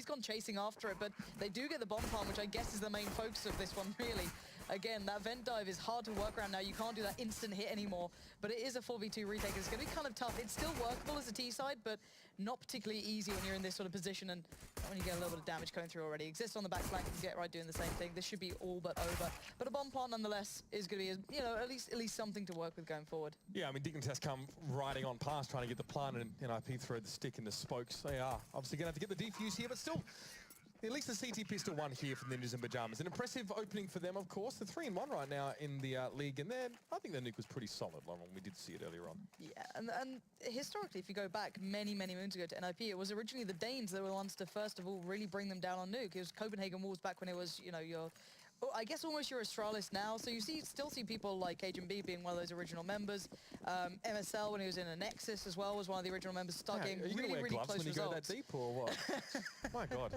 NIP's gone chasing after it, but they do get the bomb farm, which I guess is the main focus of this one, really. Again, that vent dive is hard to work around now. You can't do that instant hit anymore, but it is a 4v2 retake. It's going to be kind of tough. It's still workable as a T side, but not particularly easy when you're in this sort of position and when you get a little bit of damage going through already. Exists on the back flank and Get Right doing the same thing. This should be all but over. But a bomb plant nonetheless is going to be, you know, at least something to work with going forward. Yeah, I mean, dignitas come riding on past trying to get the plant, and NIP throw the stick in the spokes. They are obviously going to have to get the defuse here, but still, at least the CT pistol won here for the Ninjas in Pyjamas. An impressive opening for them, of course. They're 3-1 right now in the league, and then I think their nuke was pretty solid, Lauren. We did see it earlier on. Yeah, and historically, if you go back many moons ago to NIP, it was originally the Danes that were the ones to first of all really bring them down on nuke. It was Copenhagen Wolves back when it was, you know, I guess almost your Astralis now. So you still see people like Cajun B being one of those original members. MSL when he was in a Nexus as well was one of the original members. Start getting really close when you results. go that deep or what? My God.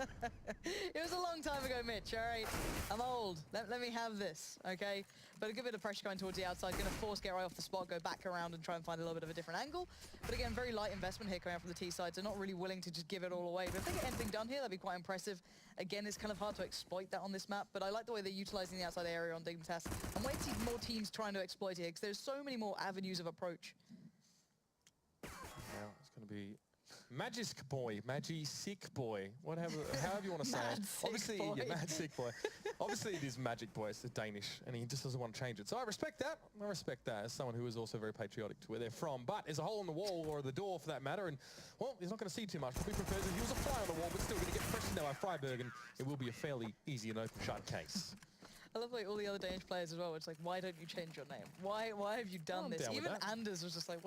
It was a long time ago, Mitch. All right, I'm old. Let me have this, okay? But a good bit of pressure going towards the outside. Going to force Get Right off the spot, go back around and try and find a little bit of a different angle. But again, very light investment here coming out from the T side. So not really willing to just give it all away. But if they get anything done here, that'd be quite impressive. Again, it's kind of hard to exploit that on this map, but I like the way they're utilizing the outside area on dignitas. I'm waiting to see more teams trying to exploit it, because there's so many more avenues of approach. Now it's going to be Magic Boy, Sick Boy, however you want to say it. Obviously, yeah, Mad Sick Boy. Obviously, it is Magic Boy. It's Danish, and he just doesn't want to change it. So I respect that. I respect that as someone who is also very patriotic to where they're from. But there's a hole in the wall, or the door for that matter, and well, he's not going to see too much. Probably prefers if he was a fly on the wall, but still going to get pressured now by Freiburg, and it will be a fairly easy and open shut case. I love like all the other Danish players as well. It's like, why don't you change your name? Why have you done this? Even Anders was just like,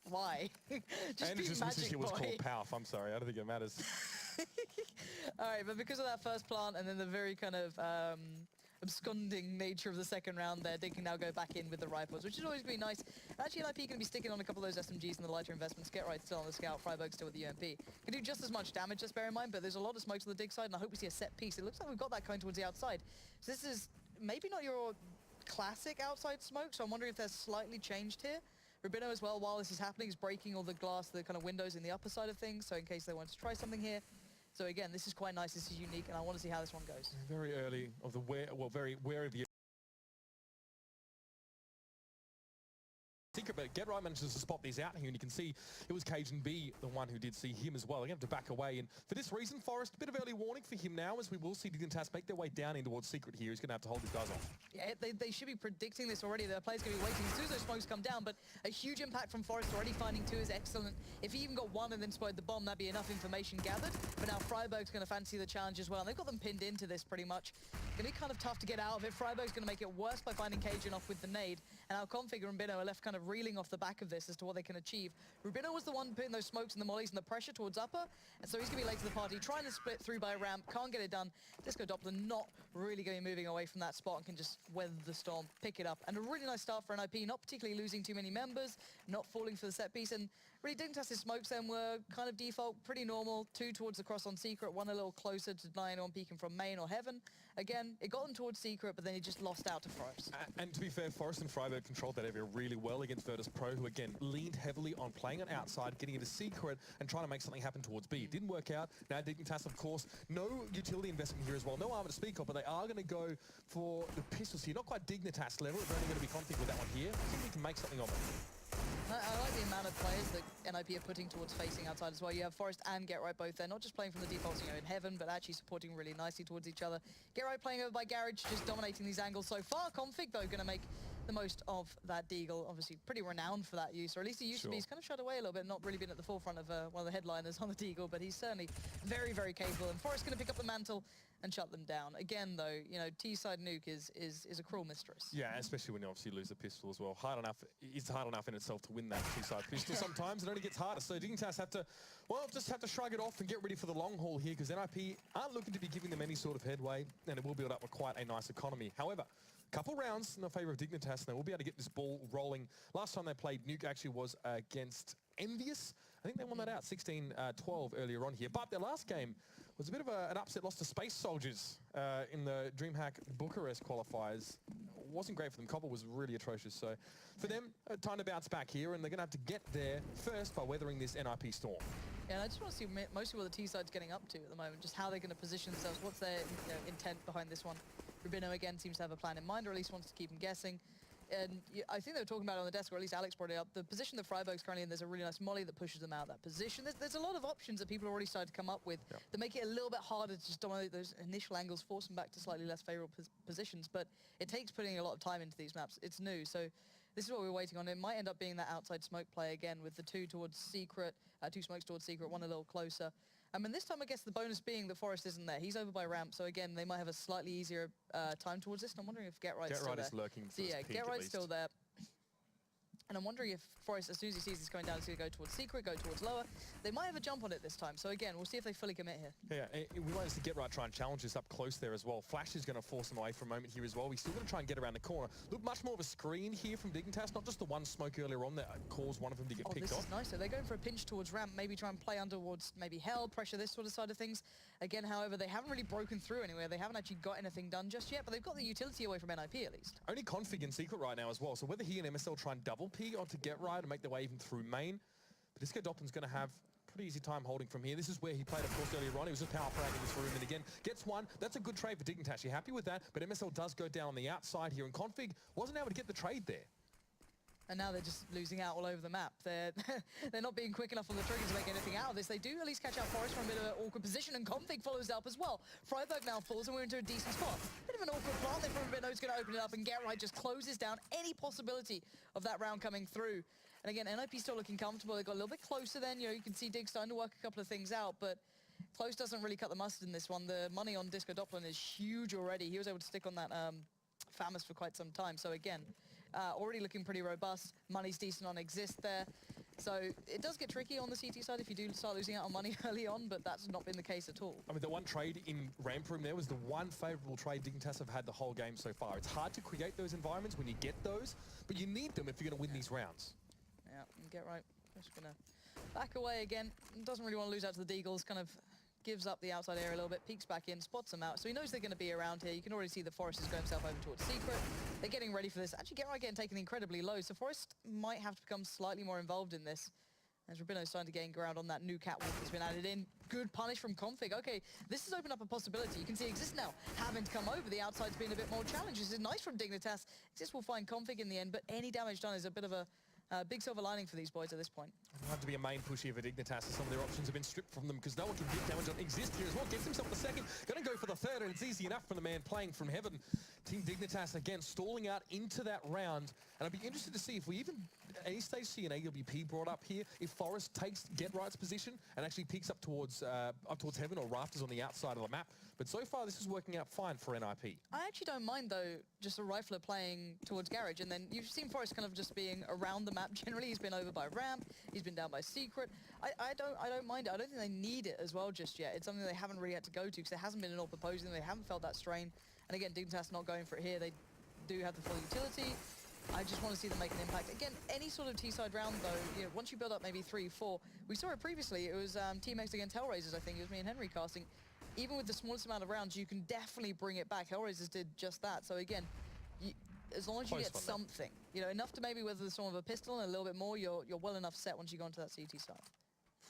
why? Just Anders just wishes he was called Pouf. I'm sorry, I don't think it matters. All right, but because of that first plant and then the very kind of absconding nature of the second round there, they can now go back in with the rifles, which is always going to be nice. Actually, NIP going to be sticking on a couple of those SMGs and the lighter investments. Get Right still on the scout, Freiburg still with the UMP. Can do just as much damage, let's bear in mind, but there's a lot of smokes on the dig side, and I hope we see a set piece. It looks like we've got that going towards the outside. So this is maybe not your classic outside smoke, so I'm wondering if they're slightly changed here. Rubino as well, while this is happening, is breaking all the glass, the kind of windows in the upper side of things, so in case they want to try something here. So again, this is quite nice, this is unique, and I want to see how this one goes. Very early of the very wary of the secret, but Get Right manages to spot these out here, and you can see it was Cajun B, the one who did see him as well. They're going to have to back away, and for this reason, Forest, a bit of early warning for him now, as we will see dignitas make their way down in towards secret here. He's going to have to hold these guys off. Yeah, they should be predicting this already. Their players going to be waiting as soon as those smokes come down, but a huge impact from Forest already. Finding two is excellent. If he even got one and then spotted the bomb, that'd be enough information gathered. But now Freiburg's going to fancy the challenge as well, and they've got them pinned into this pretty much. Going to be kind of tough to get out of it. Freiburg's going to make it worse by finding Cajun off with the nade, and now Config and Rubino are left kind of reeling off the back of this as to what they can achieve. Rubino was the one putting those smokes and the mollies and the pressure towards upper, and so he's going to be late to the party, trying to split through by a ramp, can't get it done. Disco Doppler not really going to be moving away from that spot and can just weather the storm, pick it up. And a really nice start for NIP, not particularly losing too many members, not falling for the set piece, and really dignitas' smokes then were kind of default, pretty normal. Two towards the cross on secret, one a little closer to deny anyone peeking from main or heaven. Again, it got them towards secret, but then he just lost out to Forest. And to be fair, Forest and Freiburg controlled that area really well against Virtus Pro, who again leaned heavily on playing it outside, getting into secret, and trying to make something happen towards B. It didn't work out. Now dignitas, of course, no utility investment here as well, no armor to speak of, but they are going to go for the pistols here. Not quite dignitas level, it's only going to be conflict with that one here. I think we can make something of it. I like the amount of players that NIP are putting towards facing outside as well. You have Forest and Get Right both there, not just playing from the defaults, in heaven, but actually supporting really nicely towards each other. Get Right playing over by Garage, just dominating these angles so far. Config, though, going to make the most of that deagle. Obviously, pretty renowned for that use, or at least he used to be. He's kind of shut away a little bit, not really been at the forefront of one of the headliners on the deagle, but he's certainly very, very capable. And Forest going to pick up the mantle and shut them down. Again, though, T-side nuke is a cruel mistress. Yeah, especially when you obviously lose the pistol as well. It's hard enough in itself to win that T-side pistol. Sometimes it only gets harder. So dignitas have to, just have to shrug it off and get ready for the long haul here, because NIP aren't looking to be giving them any sort of headway, and it will build up quite a nice economy. However, couple rounds in the favor of dignitas, and they will be able to get this ball rolling. Last time they played nuke actually was against Envious. I think they won that out 16-12 earlier on here. But their last game was a bit of an upset loss to Space Soldiers in the DreamHack Bucharest qualifiers. wasn't great for them. Copper was really atrocious. So for them, time to bounce back here, and they're going to have to get there first by weathering this NIP storm. Yeah, and I just want to see mostly what the T-side's getting up to at the moment, just how they're going to position themselves, what's their intent behind this one. Rubino, again, seems to have a plan in mind, or at least wants to keep them guessing. And I think they were talking about it on the desk, or at least Alex brought it up, the position that Freiburg's currently in, there's a really nice molly that pushes them out of that position. There's a lot of options that people are already starting to come up with that make it a little bit harder to just dominate those initial angles, force them back to slightly less favorable positions, but it takes putting a lot of time into these maps. It's new, so this is what we're waiting on. It might end up being that outside smoke play again with the two towards Secret, two smokes towards Secret, one a little closer. And this time, I guess the bonus being that Forest isn't there. He's over by ramp, so again, they might have a slightly easier time towards this. And I'm wondering if Get Right's still there. Is lurking for so yeah, Get Right's still there. And I'm wondering if Forest, as soon as he sees this going down, is going to go towards Secret, go towards lower. They might have a jump on it this time. So again, we'll see if they fully commit here. Yeah, we might just Get Right try and challenge this up close there as well. Flash is going to force him away for a moment here as well. He's still going to try and get around the corner. Look, much more of a screen here from dignitas, not just the one smoke earlier on that caused one of them to get picked off. This is nice. So they're going for a pinch towards ramp, maybe try and play under towards maybe Hell, pressure this sort of side of things. Again, however, they haven't really broken through anywhere. They haven't actually got anything done just yet, but they've got the utility away from NIP at least. Only Config in Secret right now as well, so whether he and MSL try and double P onto Get Right and make their way even through main, but Disco Doplin's going to have pretty easy time holding from here. This is where he played, of course, earlier on. He was just power fragging this room, and again, gets one. That's a good trade for dignitas. You're happy with that, but MSL does go down on the outside here, and Config wasn't able to get the trade there. And now they're just losing out all over the map. They're not being quick enough on the trigger to make anything out of this. They do at least catch out Forest from a bit of an awkward position, and Config follows up as well. Freiburg now falls, and we're into a decent spot. Bit of an awkward plant there from Rubino's going to open it up, and Get Right just closes down any possibility of that round coming through. And again, NIP still looking comfortable. They got a little bit closer then. You can see Dig starting to work a couple of things out, but close doesn't really cut the mustard in this one. The money on Disco Doplin is huge already. He was able to stick on that FAMAS for quite some time. So again, already looking pretty robust. Money's decent on Exist there. So it does get tricky on the CT side if you do start losing out on money early on, but that's not been the case at all. I mean, the one trade in ramp room there was the one favourable trade dignitas have had the whole game so far. It's hard to create those environments when you get those, but you need them if you're going to win these rounds. Yeah, Get Right. Just going to back away again. Doesn't really want to lose out to the Deagles. Kind of gives up the outside area a little bit, peeks back in, spots them out. So he knows they're going to be around here. You can already see the Forest is going himself over towards Secret. They're getting ready for this. Actually, Get Right getting taken incredibly low. So Forest might have to become slightly more involved in this. As Rubino's starting to gain ground on that new catwalk that's been added in. Good punish from Config. Okay, this has opened up a possibility. You can see Exist now having to come over. The outside's been a bit more challenging. This is nice from dignitas. Exist will find Config in the end, but any damage done is a bit of a big silver lining for these boys at this point. It'll have to be a main push here for dignitas, as some of their options have been stripped from them because no one can get damage on Exist here as well. Gets himself the second, going to go for the third, and it's easy enough for the man playing from heaven. Team dignitas again stalling out into that round, and I'd be interested to see if we even at any stage see an AWP brought up here, if Forest takes Get Right's position and actually peeks up towards heaven or rafters on the outside of the map. But so far this is working out fine for NIP. I actually don't mind though just a rifler playing towards Garage, and then you've seen Forest kind of just being around the map generally. He's been over by ramp, he's been down by Secret. I don't mind it. I don't think they need it as well just yet. It's something they haven't really had to go to because there hasn't been an AWP opposing them. They haven't felt that strain. And again, dignitas not going for it here. They do have the full utility. I just want to see them make an impact. Again, any sort of T-side round, though, once you build up maybe 3, 4, we saw it previously. It was Team X against Hellraisers, I think. It was me and Henry casting. Even with the smallest amount of rounds, you can definitely bring it back. Hellraisers did just that. So again, as long as you get something, enough to maybe weather the storm of a pistol and a little bit more, you're well enough set once you go into that CT side.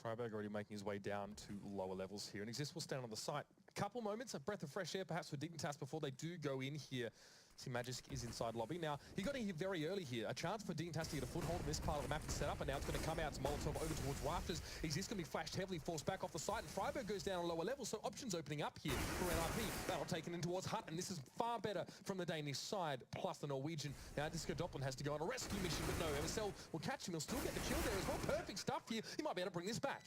Freiburg already making his way down to lower levels here, and Exist will stand on the site. A couple moments, a breath of fresh air perhaps for dignitas before they do go in here. See, Magisk is inside lobby. Now, he got in here very early here. A chance for dignitas to get a foothold in this part of the map and set up, and now it's going to come out. It's Molotov over towards rafters. Exist going to be flashed heavily, forced back off the site, and Freiburg goes down on lower levels, so options opening up here for NIP. Battle taken in towards Hut, and this is far better from the Danish side, plus the Norwegian. Now, Disco Doplin has to go on a rescue mission, but no, MSL will catch him. He'll still get the kill there as well. Perfect stuff here. He might be able to bring this back.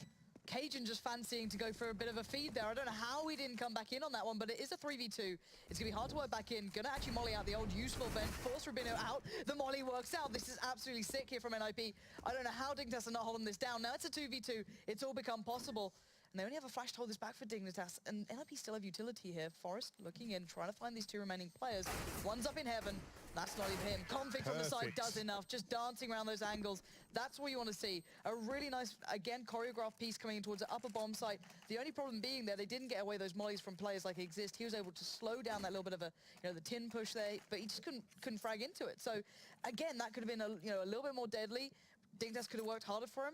Cajun just fancying to go for a bit of a feed there. I don't know how he didn't come back in on that one, but it is a 3v2. It's going to be hard to work back in. Going to actually molly out the old useful vent. Force Rubino out. The molly works out. This is absolutely sick here from NIP. I don't know how dignitas are not holding this down. Now it's a 2v2. It's all become possible. And they only have a flash to hold this back for dignitas. And NIP still have utility here. Forest looking in, trying to find these two remaining players. One's up in heaven. That's not even him. Config from the side does enough. Just dancing around those angles. That's what you want to see. A really nice, again, choreographed piece coming in towards the upper bomb site. The only problem being there, they didn't get away those mollies from players like Exist. He was able to slow down that little bit of a, the tin push there, but he just couldn't frag into it. So again, that could have been a little bit more deadly. dignitas could have worked harder for him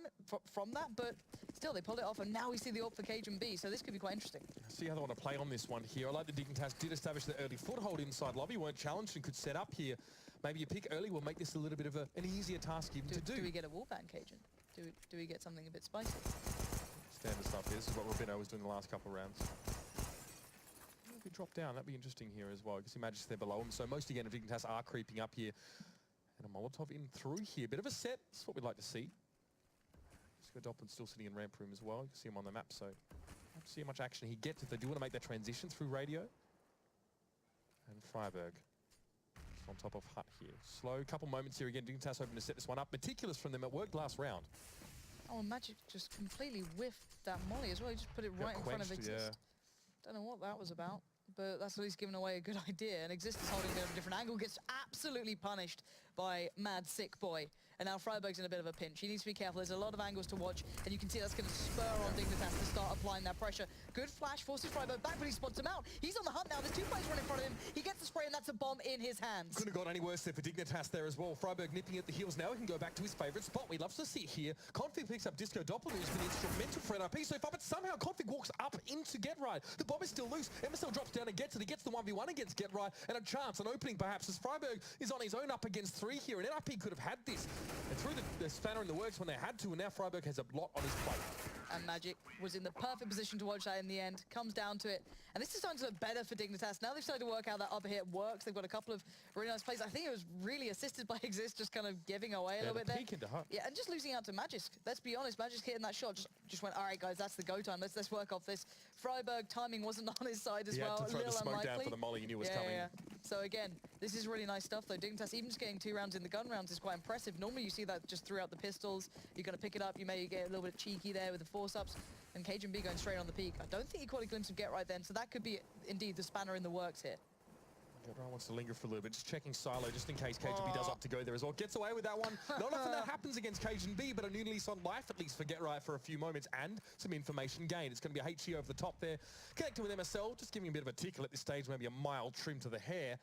from that, but still they pulled it off, and now we see the ult for cajunb, so this could be quite interesting. See how they want to play on this one here. I like the dignitas did establish the early foothold inside lobby, weren't challenged and could set up here. Maybe a pick early will make this a little bit of an easier task even to do. Do we get a wallbang Cajun? Do we get something a bit spicy? Standard stuff here. This is what Rubino was doing the last couple of rounds. If we drop down, that'd be interesting here as well. You can see Magic's there below him. So most again of dignitas are creeping up here. And a Molotov in through here. Bit of a set. That's what we'd like to see. Doppel's still sitting in ramp room as well. You can see him on the map, so not see how much action he gets if they do want to make that transition through radio. And Freiburg on top of Hut here. Slow couple moments here again. dignitas hoping to set this one up. Meticulous from them. It worked last round. Oh, and Magic just completely whiffed that molly as well. He just put it right in front of Exist. Yeah. Don't know what that was about, but that's at least giving away a good idea. And Exist is holding it at a different angle, gets absolutely punished by Mad Sick Boy. And now Freiburg's in a bit of a pinch. He needs to be careful. There's a lot of angles to watch, and you can see that's going to spur on dignitas to start applying that pressure. Good flash, forces Freiburg back, but he spots him out. He's on the hunt now. There's two players running in front of him. He gets the spray, and that's a bomb in his hands. Couldn't have got any worse there for dignitas there as well. Freiburg nipping at the heels now. He can go back to his favourite spot. We love to see it here. Config picks up Disco Doppel, who's been instrumental for NRP so far, but somehow Config walks up into Get Right. The bomb is still loose. MSL drops down and gets it. He gets the 1v1 against Get Right, and a chance, an opening perhaps, as Freiburg is on his own up against 3 here, and NRP could have had this. And threw the spanner in the works when they had to, and now Freiburg has a lot on his plate. And Magic was in the perfect position to watch that in the end. Comes down to it. And this is starting to look better for dignitas. Now they've started to work out that upper hit works. They've got a couple of really nice plays. I think it was really assisted by Exist, just kind of giving away a little bit there. Into Hut. Yeah, and just losing out to Magisk. Let's be honest, Magisk hitting that shot just went, all right, guys, that's the go time. Let's work off this. Freiburg timing wasn't on his side as well. He had to throw the smoke unlikely. down for the molly he knew was coming. Yeah. So again, this is really nice stuff though. dignitas even just getting 2 rounds in the gun rounds is quite impressive. Normally you see that just throughout the pistols. You're going to pick it up. You may get a little bit cheeky there with the force-ups. And cajunb going straight on the peak. I don't think he caught a glimpse of Get Right then, so that could be indeed the spanner in the works here. Get Right wants to linger for a little bit, just checking silo just in case cajunb does opt to go there as well. Gets away with that one. Not often that happens against cajunb, but a new lease on life at least for Get Right for a few moments and some information gain. It's going to be a HE over the top there. Connecting with MSL, just giving a bit of a tickle at this stage, maybe a mild trim to the hair.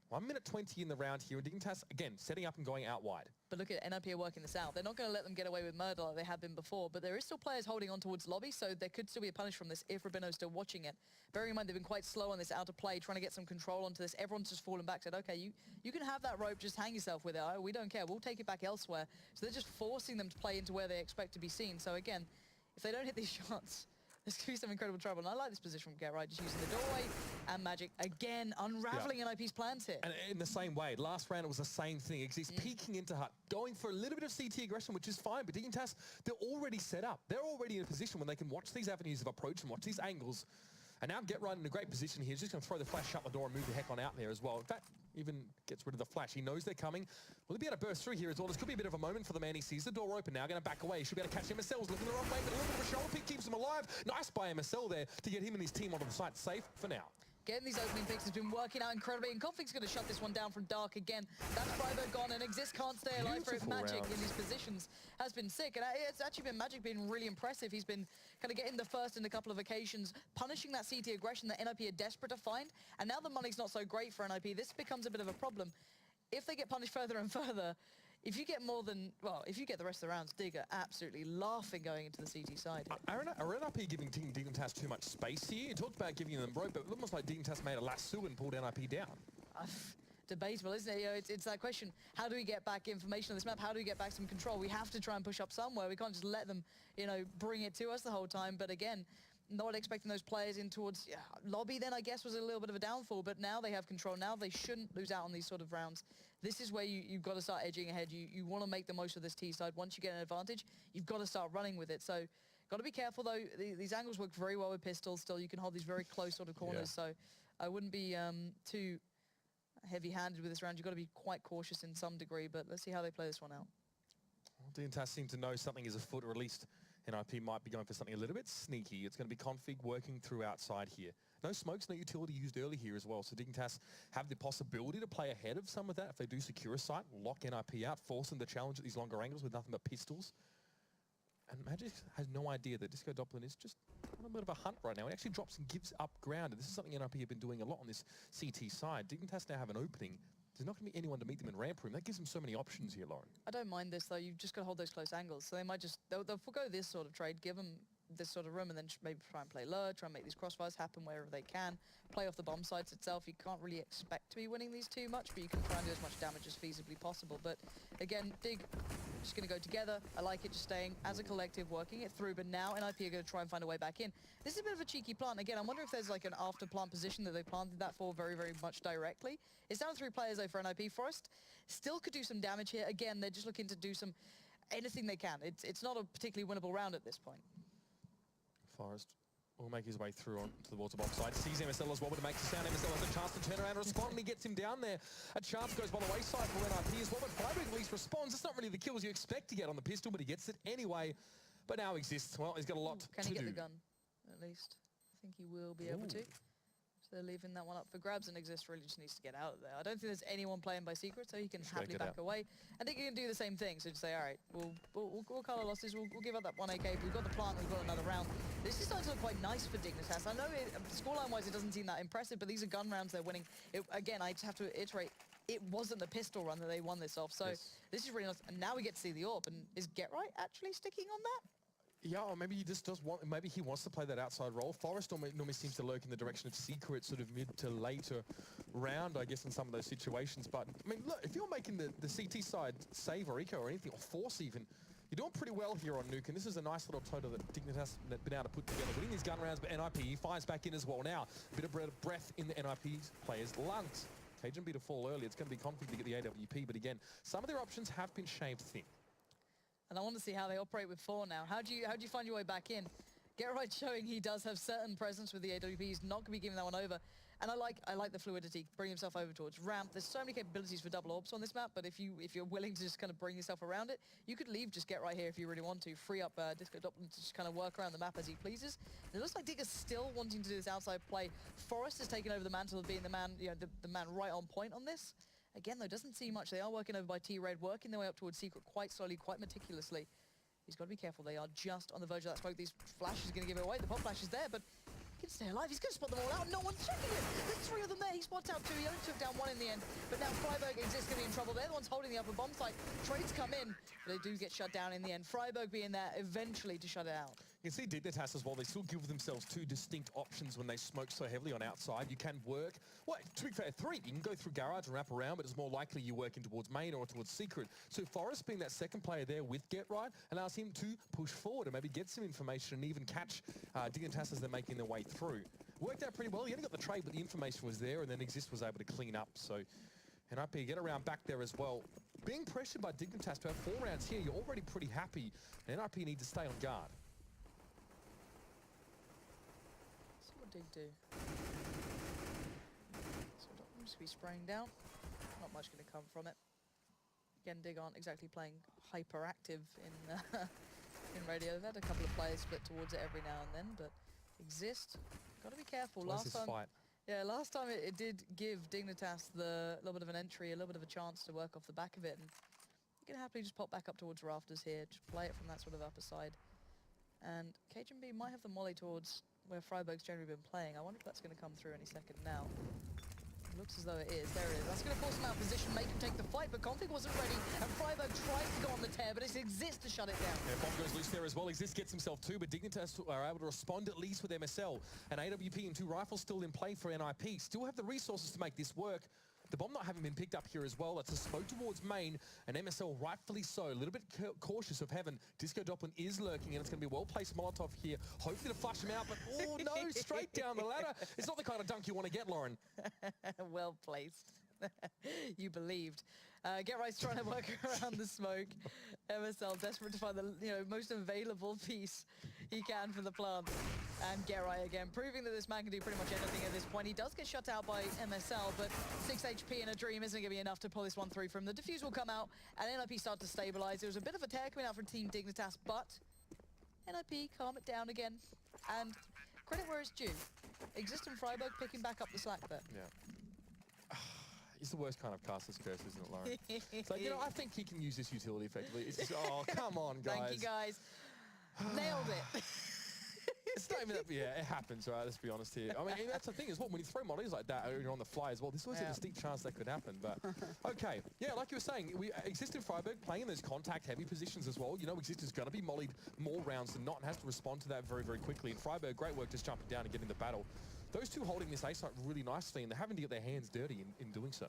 1 minute 20 in the round here, and dignitas, again, setting up and going out wide. But look at NRP are working this out. They're not going to let them get away with murder like they have been before, but there is still players holding on towards lobby, so there could still be a punish from this if Rubino's still watching it. Bearing in mind they've been quite slow on this out of play, trying to get some control onto this. Everyone's just fallen back, said, okay, you can have that rope, just hang yourself with it. We don't care. We'll take it back elsewhere. So they're just forcing them to play into where they expect to be seen. So again, if they don't hit these shots, there's going to be some incredible trouble. And I like this position from Get Right, just using the doorway and Magic, again, unraveling NIP's plans here. And in the same way, last round it was the same thing. Exist peeking into Hut, going for a little bit of CT aggression, which is fine, but dignitas, they're already set up. They're already in a position when they can watch these avenues of approach and watch these angles. And now Get Right in a great position here. He's just going to throw the flash, shut the door, and move the heck on out there as well. In fact, even gets rid of the flash. He knows they're coming. Will he be able to burst through here as well? This could be a bit of a moment for the man. He sees the door open now, going to back away. He should be able to catch MSL's looking the wrong way, but a little bit of a shoulder pick keeps him alive. Nice by MSL there to get him and his team onto the site safe for now. Getting these opening picks has been working out incredibly, and Config's going to shut this one down from Dark again. That's Freiburg gone, and Exist can't stay alive for it. Magic in these positions has been sick, and it's actually been Magic being really impressive. He's been kind of getting the first in a couple of occasions, punishing that CT aggression that NIP are desperate to find, and now the money's not so great for NIP. This becomes a bit of a problem. If they get punished further and further, if you get more than, well, if you get the rest of the rounds, Dig are absolutely laughing going into the CT side here. Are NIP giving dignitas too much space here? You talked about giving them rope, but it almost like dignitas made a lasso and pulled NIP down. Debatable, isn't it? It's that question. How do we get back information on this map? How do we get back some control? We have to try and push up somewhere. We can't just let them, bring it to us the whole time. But again, not expecting those players in towards lobby then, I guess, was a little bit of a downfall. But now they have control. Now they shouldn't lose out on these sort of rounds. This is where you've got to start edging ahead. You want to make the most of this T side. Once you get an advantage, you've got to start running with it. So got to be careful, though. These angles work very well with pistols still. You can hold these very close sort of corners. So I wouldn't be too heavy-handed with this round. You've got to be quite cautious in some degree, but let's see how they play this one out. Well, dignitas seem to know something is afoot, or at least NIP might be going for something a little bit sneaky. It's going to be Config working through outside here. No smokes, no utility used early here as well. So dignitas have the possibility to play ahead of some of that if they do secure a site, lock NIP out, force them to challenge at these longer angles with nothing but pistols. And Magic has no idea that Disco Doppler is just on a bit of a hunt right now. He actually drops and gives up ground. And this is something NIP have been doing a lot on this CT side. Dignitas now have an opening. There's not going to be anyone to meet them in ramp room. That gives them so many options here, Lauren. I don't mind this, though. You've just got to hold those close angles. So they might just, they'll forgo this sort of trade, give them this sort of room, and then maybe try and play low, try and make these crossfires happen wherever they can, play off the bomb sites itself. You can't really expect to be winning these too much, but you can try and do as much damage as feasibly possible. But again, Dig just going to go together. I like it, just staying as a collective, working it through, but now NIP are going to try and find a way back in. This is a bit of a cheeky plant. Again, I wonder if there's like an after plant position that they planted that for very, very much directly. It's down to 3 players though for NIP. Forest still could do some damage here. Again, they're just looking to do anything they can. It's not a particularly winnable round at this point. Forest will make his way through on to the water bomb side. Sees MSL as well, but it makes a sound. MSL has a chance to turn around and respond, and he gets him down there. A chance goes by the wayside for NIP as well, but Freiburg at least responds. It's not really the kills you expect to get on the pistol, but he gets it anyway. But now exists. Well, he's got a lot to do. Can he get the gun, at least? I think he will be able to. So they're leaving that one up for grabs, and Exist really just needs to get out of there. I don't think there's anyone playing by secret, so he can happily back away. I think he can do the same thing, so just say, all right, we'll call our losses, we'll give up that 1 AK, we've got the plant, we've got another round. This is starting to look quite nice for dignitas. I know scoreline-wise it doesn't seem that impressive, but these are gun rounds they're winning. Again, I just have to iterate, it wasn't the pistol run that they won this off, so this is really nice. And now we get to see the AWP, and is Get Right actually sticking on that? Yeah, or maybe he just does want, maybe he wants to play that outside role. Forest normally seems to lurk in the direction of Secret, sort of mid to later round, I guess, in some of those situations. But, I mean, look, if you're making the CT side save or eco or anything, or force even, you're doing pretty well here on Nuke, and this is a nice little total that Dignitas have been able to put together. Winning these gun rounds, but NIP fires back in as well now. A bit of breath in the NIP players' lungs. CageNB to fall early. It's going to be conflict to get the AWP, but again, some of their options have been shaved thin. And I want to see how they operate with 4 now. How do you find your way back in? Get Right showing he does have certain presence with the AWP. He's not going to be giving that one over. And I like the fluidity, bring himself over towards ramp. There's so many capabilities for double orbs on this map, but if you're willing to just kind of bring yourself around it, you could leave just Get Right here if you really want to. Free up Disco Doppler to just kind of work around the map as he pleases. And it looks like Digger's still wanting to do this outside play. Forrest has taken over the mantle of being the man, the man right on point on this. Again, though, doesn't see much. They are working over by T-Red, working their way up towards Secret quite slowly, quite meticulously. He's got to be careful. They are just on the verge of that smoke. These flashes are going to give it away. The pop flash is there, but he can stay alive. He's going to spot them all out. No one's checking him. There's 3 of them there. He spots out 2. He only took down 1 in the end. But now Freiburg Exist going to be in trouble. They're the ones holding the upper bomb site. Trades come in, but they do get shut down in the end. Freiburg being there eventually to shut it out. You can see dignitas as well. They still give themselves 2 distinct options when they smoke so heavily on outside. You can work, well, to be fair, 3. You can go through garage and wrap around, but it's more likely you work in towards main or towards secret. So Forrest being that second player there with Get Right allows him to push forward and maybe get some information and even catch dignitas as they're making their way through. Worked out pretty well. He only got the trade, but the information was there, and then Exist was able to clean up. So NIP get around back there as well. Being pressured by dignitas to have 4 rounds here, you're already pretty happy. And NIP need to stay on guard. See what Dig do. So I'm just be spraying down. Not much going to come from it. Again, Dig aren't exactly playing hyperactive in in radio. They've had a couple of players split towards it every now and then, but Exist, got to be careful. Last time it did give dignitas the little bit of an entry, a little bit of a chance to work off the back of it, and you can happily just pop back up towards rafters here, just play it from that sort of upper side. And CageNB might have the molly towards where Freiburg's generally been playing. I wonder if that's going to come through any second now. It looks as though it is. There it is. That's going to force him out of position, make him take the fight, but Config wasn't ready, and Freiburg tries to go on the tear, but it's Exist to shut it down. Yeah, bomb goes loose there as well. Exist gets himself 2, but dignitas are able to respond at least with MSL. And AWP and 2 rifles still in play for NIP. Still have the resources to make this work. The bomb not having been picked up here as well. That's a smoke towards main, and MSL rightfully so. A little bit cautious of heaven. Disco Doppler is lurking, and it's going to be a well-placed Molotov here. Hopefully to flush him out, but oh no, straight down the ladder. It's not the kind of dunk you want to get, Lauren. Well placed. You believed. Get Right's trying to work around the smoke. MSL desperate to find the most available piece he can for the plant. And Get Right again, proving that this man can do pretty much anything at this point. He does get shut out by MSL, but 6 HP in a dream isn't going to be enough to pull this one through from. The defuse will come out, and NIP start to stabilize. There was a bit of a tear coming out from Team Dignitas, but NIP calm it down again. And credit where it's due. Exist and Freiburg picking back up the slack there. Yeah. It's the worst kind of caster's curse, isn't it, Lauren? So, you know, I think he can use this utility effectively. It's just, oh, come on, guys. Thank you, guys. Nailed it. It's not even that, yeah, it happens, right? Let's be honest here. I mean, that's the thing as well. When you throw mollies like that, you're on the fly as well. There's always a distinct chance that could happen. But, okay. Yeah, like you were saying, we Exist in Freiburg playing in those contact-heavy positions as well. You know, Exist is going to be mollied more rounds than not and has to respond to that very, very quickly. And Freiburg, great work just jumping down and getting the battle. Those two holding this ace site really nicely, and they're having to get their hands dirty in doing so.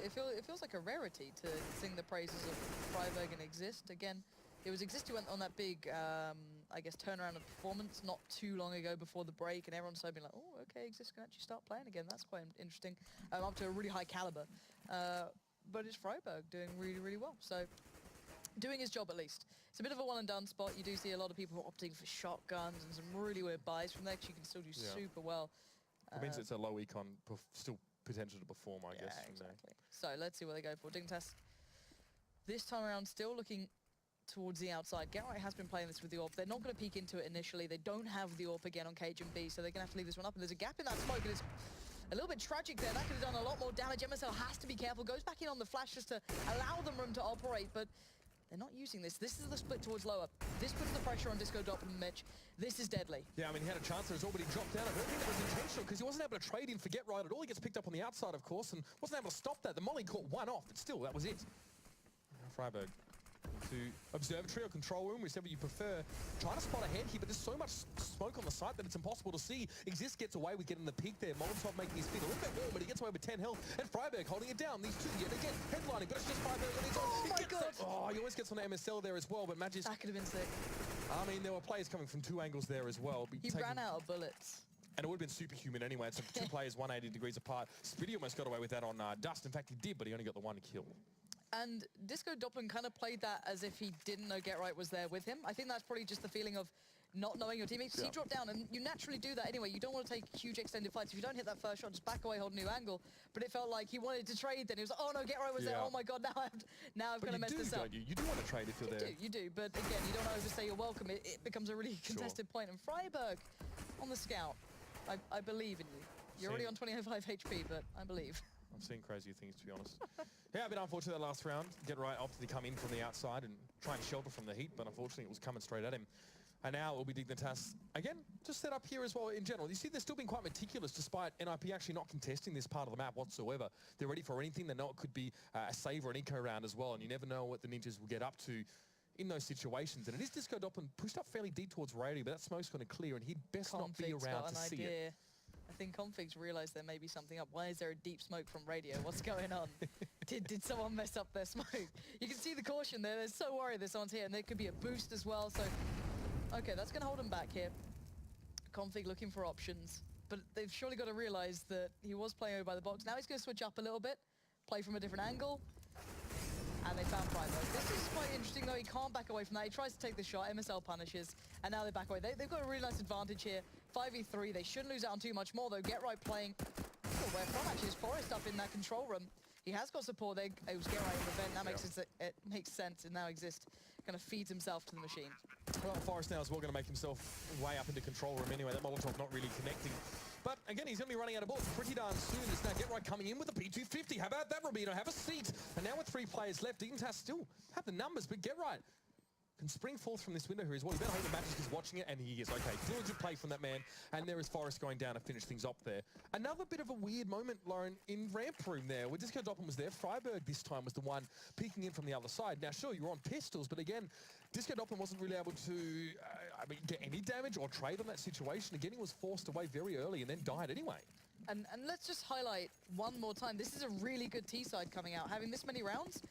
It feels like a rarity to sing the praises of Freiburg and Exist. Again, it was Exist who went on that big, I guess, turnaround of performance not too long ago before the break, and everyone's so been like, oh, okay, Exist can actually start playing again. That's quite interesting. Up to a really high caliber. But it's Freiburg doing really, really well. So, doing his job at least. It's a bit of a one-and-done spot. You do see a lot of people opting for shotguns and some really weird buys from there, because you can still do super well. It means it's a low econ, still potential to perform, I guess. Exactly. So let's see what they go for. Dignitas, this time around, still looking towards the outside. Geralt has been playing this with the AWP. They're not going to peek into it initially. They don't have the AWP again on Cage and B, so they're going to have to leave this one up. And there's a gap in that smoke, and it's a little bit tragic there. That could have done a lot more damage. MSL has to be careful. Goes back in on the flash just to allow them room to operate, but they're not using this. This is the split towards lower. This puts the pressure on Disco Doppler and Mitch. This is deadly. Yeah, I mean, he had a chance there as well, but he dropped down. I don't think that was intentional, because he wasn't able to trade in for Get Right at all. He gets picked up on the outside, of course, and wasn't able to stop that. The molly caught one off, but still, that was it. Freiburg to observatory or control room, whichever you prefer. Trying to spot ahead here, but there's so much smoke on the site that it's impossible to see. Exist gets away with getting the peak there. Molotov making his feet a little bit warm, but he gets away with 10 health. And Freiburg holding it down. These two yet again headlining, but it's just Freiburg on his own. Oh my God! Oh, he always gets on the MSL there as well, but Magisk... That could have been sick. I mean, there were players coming from two angles there as well. He ran out of bullets. And it would have been superhuman anyway. It's two players 180 degrees apart. Spitty almost got away with that on Dust. In fact, he did, but he only got the one kill. And Disco Doppler kind of played that as if he didn't know Get Right was there with him. I think that's probably just the feeling of not knowing your teammates. He dropped down, and you naturally do that anyway. You don't want to take huge extended fights. If you don't hit that first shot, just back away, hold a new angle. But it felt like he wanted to trade then. He was like, oh no, Get Right was there. Oh my God, now I'm going to mess this up. You do want to trade if you're there. You do. But again, you don't overstay your welcome. It becomes a really contested point. And Freiburg on the scout. I believe in you. You're already on 25 HP, but I believe. I've seen crazier things, to be honest. Yeah, a bit unfortunate that last round. Get Right opted to come in from the outside and try and shelter from the heat, but unfortunately it was coming straight at him. And now it will be Dignitas, again, just set up here as well in general. You see, they're still being quite meticulous despite NIP actually not contesting this part of the map whatsoever. They're ready for anything. They know it could be a save or an eco round as well, and you never know what the Ninjas will get up to in those situations. And it is Disco Doppler pushed up fairly deep towards radio, but that smoke's going to clear, and he'd best not be around to see it. I think Configs realised there may be something up. Why is there a deep smoke from radio? What's going on? Did someone mess up their smoke? You can see the caution there. They're so worried that someone's here, and there could be a boost as well. So, okay, that's going to hold him back here. Config looking for options, but they've surely got to realise that he was playing over by the box. Now he's going to switch up a little bit, play from a different angle. And they found Freiburg. This is quite interesting, though. He can't back away from that. He tries to take the shot. MSL punishes. And now they back away. They've got a really nice advantage here. 5v3. They shouldn't lose out on too much more, though. Get Right playing. Oh, where from, actually, is Forrest up in that control room. He has got support there. It was Get Right in the vent. That makes sense. And now Exist kind of feeds himself to the machine. Well, Forrest now as well going to make himself way up into control room anyway. That Molotov not really connecting. But again, he's going to be running out of bullets pretty darn soon. It's now Get Right coming in with a P250. How about that, Rubino? Have a seat. And now with 3 players left, Dignitas still have the numbers, but Get Right can spring forth from this window here as well. You better hope the Magisk is watching it, and he is. Okay, diligent play from that man. And there is Forrest going down to finish things up there. Another bit of a weird moment, Lauren, in ramp room there, where Disco Doppler was there. Freiburg this time was the one peeking in from the other side. Now, sure, you're on pistols, but again, Disco Doppler wasn't really able to get any damage or trade on that situation. Again, he was forced away very early and then died anyway. And let's just highlight one more time. This is a really good T-side coming out. Having this many rounds,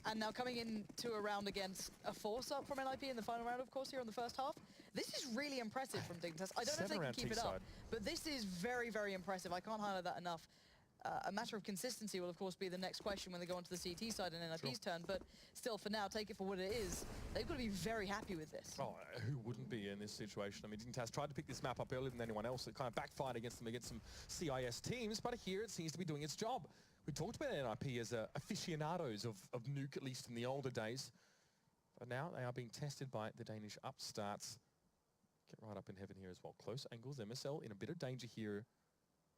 and now coming into a round against a force-up from NIP in the final round, of course, here in the first half. This is really impressive from Dignitas. I don't know if they can keep it up, but this is very, very impressive. I can't highlight that enough. A matter of consistency will, of course, be the next question when they go onto the CT side and NIP's turn, but still, for now, take it for what it is. They've got to be very happy with this. Oh, who wouldn't be in this situation? I mean, Dignitas tried to pick this map up earlier than anyone else. It kind of backfired against them against some CIS teams, but here it seems to be doing its job. We talked about NIP as aficionados of Nuke, at least in the older days. But now they are being tested by the Danish upstarts. Get right up in heaven here as well. Close angles. MSL in a bit of danger here.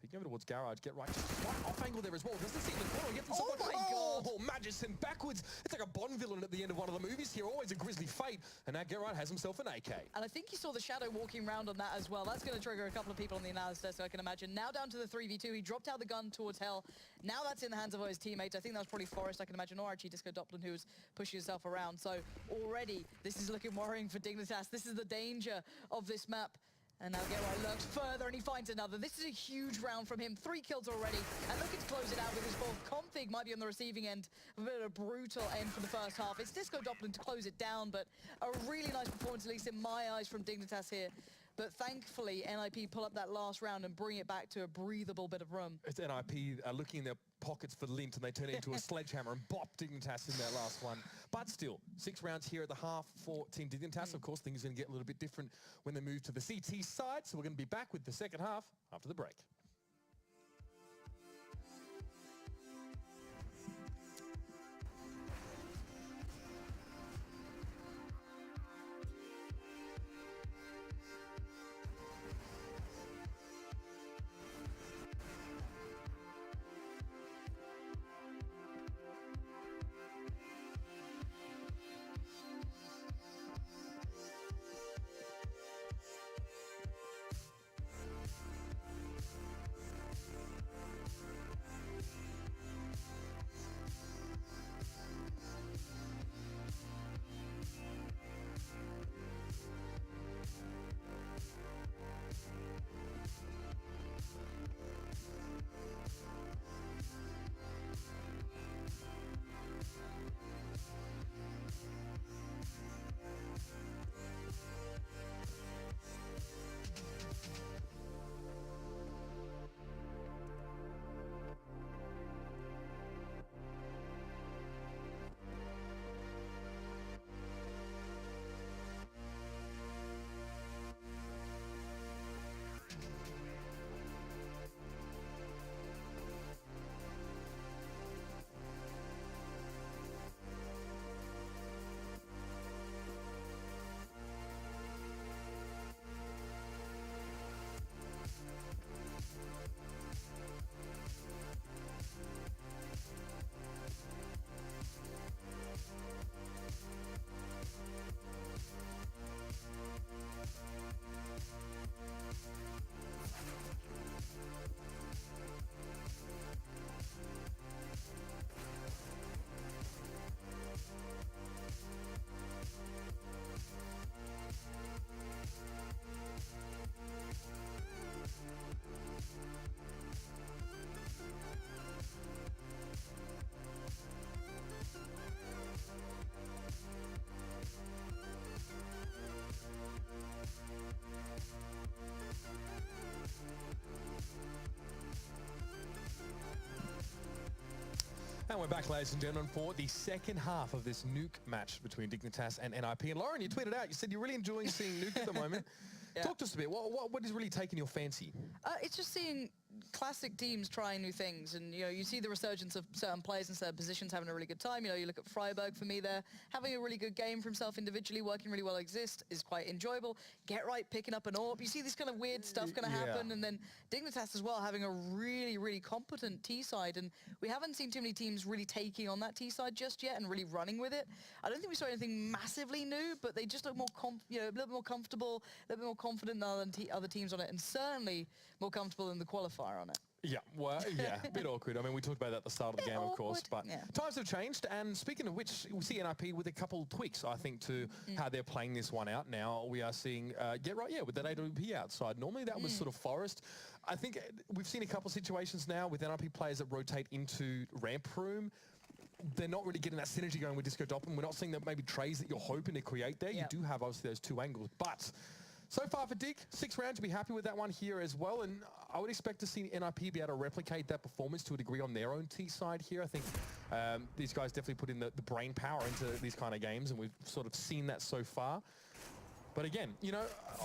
Peeking over towards Garage. Get right. Just right off angle there as well. Doesn't see the corner. Gets himself Oh my God. Oh, Magicien backwards. It's like a Bond villain at the end of one of the movies here. Always a grisly fate. And now Get Right has himself an AK. And I think you saw the Shadow walking around on that as well. That's going to trigger a couple of people on the analysis, so I can imagine. Now down to the 3v2. He dropped out the gun towards Hell. Now that's in the hands of his teammates. I think that was probably Forest, I can imagine, or actually Disco Doppelin, who was pushing himself around. So already, this is looking worrying for Dignitas. This is the danger of this map. And now Get Right lurks further and he finds another. This is a huge round from him. 3 kills already. And looking to close it out with his fourth. Config might be on the receiving end of a bit of a brutal end for the first half. It's Disco Doppelin to close it down, but a really nice performance, at least in my eyes, from Dignitas here. But thankfully, NIP pull up that last round and bring it back to a breathable bit of room. It's NIP looking in their pockets for lint, and they turn it into a sledgehammer and bop Dignitas in that last one. But still, 6 rounds here at the half for Team Dignitas. Of course, things are going to get a little bit different when they move to the CT side. So we're going to be back with the second half after the break. And we're back, ladies and gentlemen, for the second half of this Nuke match between Dignitas and NIP. And Lauren, you tweeted out, you said you're really enjoying seeing Nuke at the moment. Yeah. Talk to us a bit. What is really taking your fancy? It's just seeing classic teams trying new things, and you see the resurgence of certain players in certain positions having a really good time. You look at Freiburg for me there, having a really good game for himself individually, working really well. Exist is quite enjoyable. Get Right picking up an AWP. You see this kind of weird stuff going to happen, and then Dignitas as well having a really, really competent T side, and we haven't seen too many teams really taking on that T side just yet and really running with it. I don't think we saw anything massively new, but they just look more a little bit more comfortable, a little bit more confident than other teams on it, and certainly more comfortable than the qualifier on it. Yeah, well, yeah, a bit awkward. I mean, we talked about that at the start of the game, of course, but yeah. Times have changed. And speaking of which, we see NIP with a couple tweaks, I think, to how they're playing this one out. Now we are seeing Get Right, with that AWP outside. Normally that was sort of Forest. I think we've seen a couple of situations now with NIP players that rotate into ramp room. They're not really getting that synergy going with Disco Doppelin. We're not seeing that maybe trays that you're hoping to create there. Yeah. You do have, obviously, those 2 angles, but so far for Dig, 6 rounds, you'll be happy with that one here as well. And I would expect to see NIP be able to replicate that performance to a degree on their own T side here. I think these guys definitely put in the brain power into these kind of games, and we've sort of seen that so far. But again,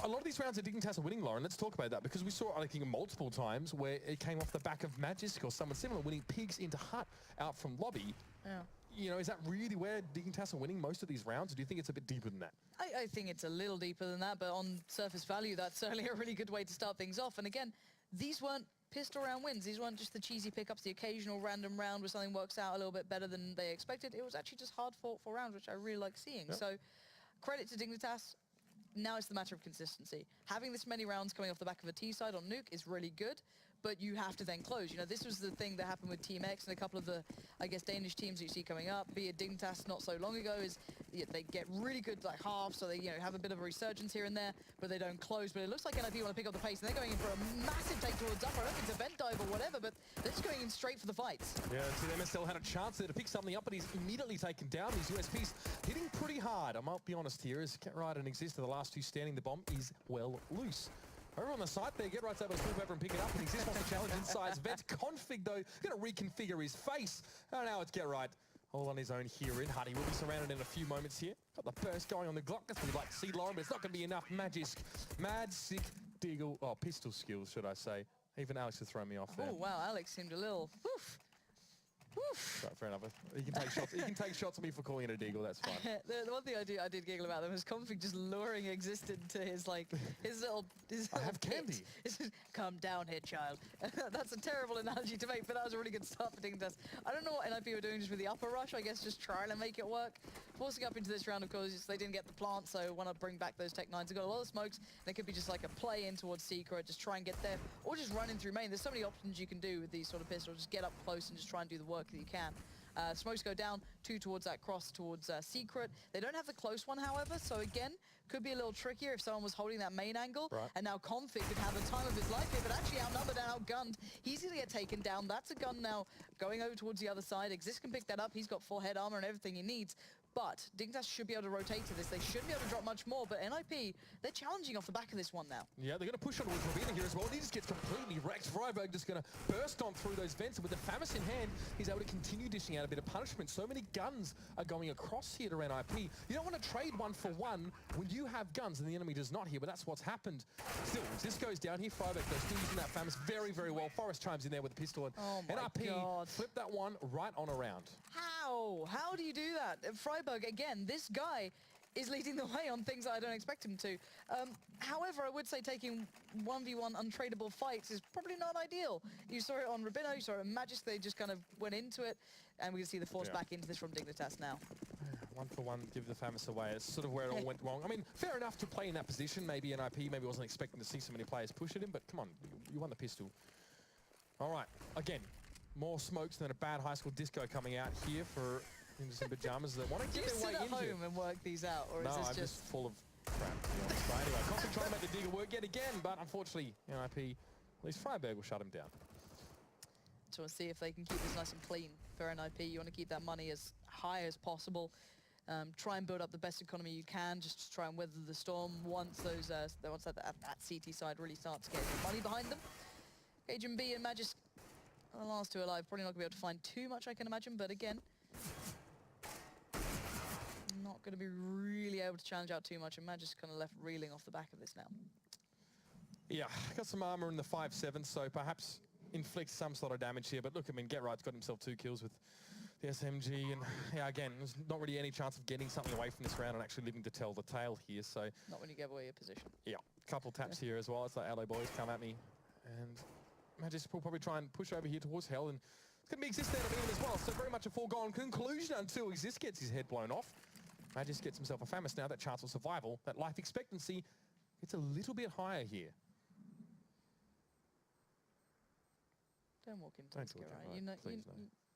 a lot of these rounds that Dignitas are winning, Lauren, let's talk about that, because we saw, I think, multiple times where it came off the back of Magisk or someone similar winning Pigs into Hut out from lobby. Yeah. you know, is that really where dignitas are winning most of these rounds, or do you think it's a bit deeper than that? I think it's a little deeper than that, but on surface value, that's certainly a really good way to start things off. And again, these weren't pistol round wins. These weren't just the cheesy pickups, the occasional random round where something works out a little bit better than they expected. It was actually just hard fought for rounds, which I really like seeing. Yep. So credit to dignitas. Now it's the matter of consistency. Having this many rounds coming off the back of a T side on Nuke is really good, but you have to then close. You know, this was the thing that happened with Team X and a couple of the, I guess, Danish teams that you see coming up, be it dignitas not so long ago, is they get really good like halves, so they, you know, have a bit of a resurgence here and there, but they don't close. But it looks like NIP want to pick up the pace, and they're going in for a massive take towards upper. I don't think it's a vent dive or whatever, but they're just going in straight for the fights. Yeah, so MSL had a chance there to pick something up, but he's immediately taken down. These USPs hitting pretty hard. I might be honest here, as Get Right and Exist are the last two standing. The bomb is well loose. Over on the side there, Get Right's able to swoop over and pick it up, and Exist wants to challenge inside. Vent config, though, going to reconfigure his face. Oh, now it's Get Right all on his own here in. Hardy will be surrounded in a few moments here. Got the burst going on the Glock. That's what we'd like to see, Lauren, but it's not going to be enough. Mad, sick, deagle, pistol skills, should I say. Even Alex has thrown me off there. Oh, wow, Alex seemed a little... Oof. Oof. Right, fair enough. You can take shots. You can take shots at me for calling it a deagle. That's fine. The one thing I did giggle about them was Config just luring Existed to his little. I have candy. Come down here, child. That's a terrible analogy to make, but that was a really good start for dignitas. I don't know what NIP were doing just with the upper rush. I guess just trying to make it work. Forcing up into this round, of course, they didn't get the plant, so want to bring back those Tech 9s. They've got a lot of smokes. They could be just like a play in towards Secret, just try and get there, or just run in through main. There's so many options you can do with these sort of pistols. Just get up close and just try and do the work that you can. Smokes go down, 2 towards that cross towards Secret. They don't have the close one, however, so again, could be a little trickier if someone was holding that main angle. Right. And now Config could have the time of his life here, but actually outnumbered and outgunned. He's going to get taken down. That's a gun now going over towards the other side. Exist can pick that up. He's got full head armor and everything he needs. But dignitas should be able to rotate to this. They shouldn't be able to drop much more, but NIP, they're challenging off the back of this one now. Yeah, they're going to push on with Ravina here as well. He just gets completely wrecked. Freiberg just going to burst on through those vents, and with the Famis in hand, he's able to continue dishing out a bit of punishment. So many guns are going across here to NIP. You don't want to trade one for one when you have guns and the enemy does not here, but that's what's happened. Still, this goes down here. Freiberg, though, still using that Famis very, very well. Forrest chimes in there with the pistol, and NIP flip that one right on around. How? How do you do that? Freiberg, again, this guy is leading the way on things that I don't expect him to. However, I would say taking 1v1 untradeable fights is probably not ideal. You saw it on Rabino, you saw it on Magisk, they just kind of went into it, and we can see the force back into this from dignitas now. 1 for 1, give the Famis away. It's sort of where it all went wrong. I mean, fair enough to play in that position. Maybe NIP maybe wasn't expecting to see so many players push at him, but come on, you won the pistol. All right, again, more smokes than a bad high school disco coming out here for into some pajamas that want to get their way into. Do you sit at home and work these out, or no, is this I'm just full of crap, to be honest. But anyway, Config trying to make the digger work yet again, but unfortunately, NIP, at least Freiberg will shut him down. Just want to see if they can keep this nice and clean for NIP. You want to keep that money as high as possible. Try and build up the best economy you can, just to try and weather the storm once those once that CT side really starts getting money behind them. Agent B and Magisk, the last two alive, probably not going to be able to find too much, I can imagine, but again, not going to be really able to challenge out too much, and Magisk kind of left reeling off the back of this now. Yeah, got some armor in the 5-7, so perhaps inflict some sort of damage here, but look, I mean, Get Right's got himself 2 kills with the SMG, and yeah, again, there's not really any chance of getting something away from this round and actually living to tell the tale here, so... Not when you give away your position. Yeah, couple taps here as well. It's like, LA boys, come at me, and Magisk will probably try and push over here towards Hell, and it's going to be Exist there to beat him as well, so very much a foregone conclusion until Exist gets his head blown off. Magisk gets himself a Famis now. That chance of survival, that life expectancy, gets a little bit higher here. Don't walk into this, right? You